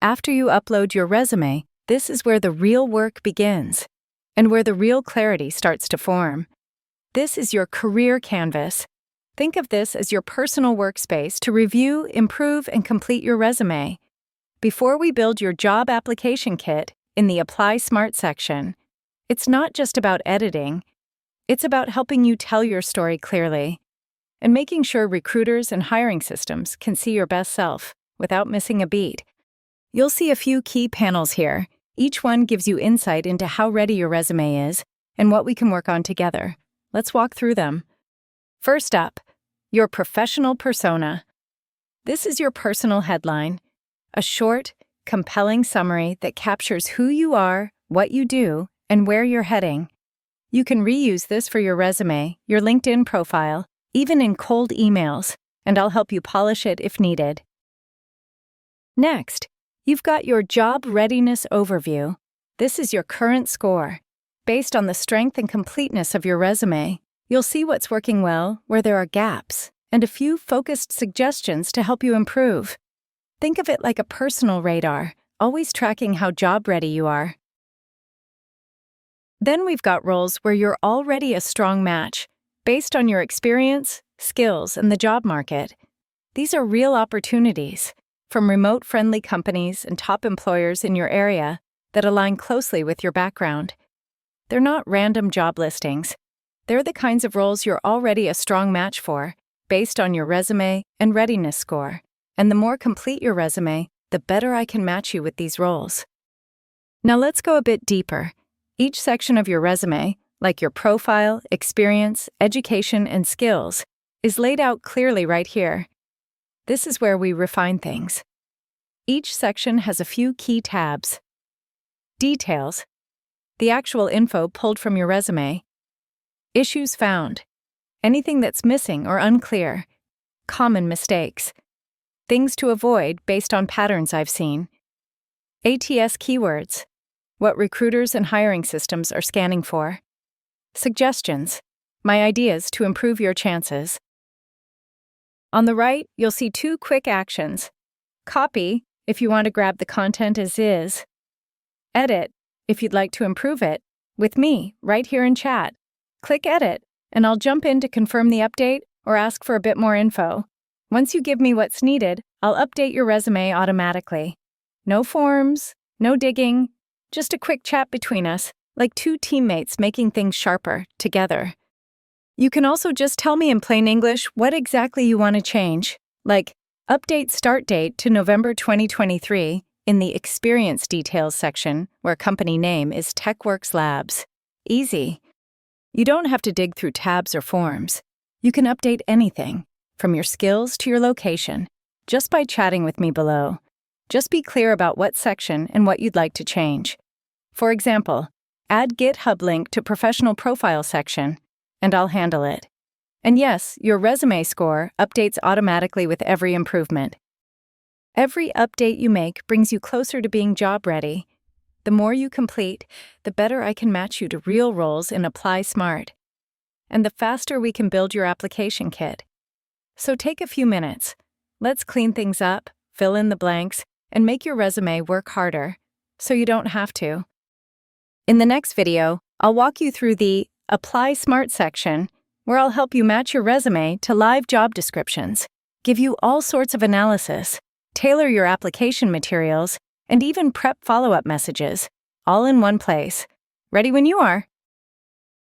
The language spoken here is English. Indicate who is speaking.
Speaker 1: After you upload your resume, this is where the real work begins and where the real clarity starts to form. This is your career canvas. Think of this as your personal workspace to review, improve, and complete your resume. Before we build your job application kit in the Apply Smart section, it's not just about editing. It's about helping you tell your story clearly and making sure recruiters and hiring systems can see your best self without missing a beat. You'll see a few key panels here. Each one gives you insight into how ready your resume is and what we can work on together. Let's walk through them. First up, your professional persona. This is your personal headline, a short, compelling summary that captures who you are, what you do, and where you're heading. You can reuse this for your resume, your LinkedIn profile, even in cold emails, and I'll help you polish it if needed. Next, you've got your job readiness overview. This is your current score. Based on the strength and completeness of your resume, you'll see what's working well, where there are gaps, and a few focused suggestions to help you improve. Think of it like a personal radar, always tracking how job-ready you are. Then we've got roles where you're already a strong match, based on your experience, skills, and the job market. These are real opportunities, from remote-friendly companies and top employers in your area that align closely with your background. They're not random job listings. They're the kinds of roles you're already a strong match for, based on your resume and readiness score. And the more complete your resume, the better I can match you with these roles. Now let's go a bit deeper. Each section of your resume, like your profile, experience, education, and skills, is laid out clearly right here. This is where we refine things. Each section has a few key tabs. Details, the actual info pulled from your resume. Issues found, anything that's missing or unclear. Common mistakes, things to avoid based on patterns I've seen. ATS keywords, what recruiters and hiring systems are scanning for. Suggestions, my ideas to improve your chances. On the right, you'll see 2 quick actions. Copy, if you want to grab the content as is. Edit, if you'd like to improve it, with me, right here in chat. Click Edit, and I'll jump in to confirm the update or ask for a bit more info. Once you give me what's needed, I'll update your resume automatically. No forms, no digging, just a quick chat between us, like 2 teammates making things sharper together. You can also just tell me in plain English what exactly you want to change, like update start date to November 2023 in the Experience Details section where company name is TechWorks Labs. Easy. You don't have to dig through tabs or forms. You can update anything, from your skills to your location, just by chatting with me below. Just be clear about what section and what you'd like to change. For example, add GitHub link to professional profile section, and I'll handle it. And yes, your resume score updates automatically with every improvement. Every update you make brings you closer to being job ready. The more you complete, the better I can match you to real roles in Apply Smart. And the faster we can build your application kit. So take a few minutes. Let's clean things up, fill in the blanks, and make your resume work harder, so you don't have to. In the next video, I'll walk you through the Apply Smart section, where I'll help you match your resume to live job descriptions, give you all sorts of analysis, tailor your application materials, and even prep follow-up messages, all in one place. Ready when you are.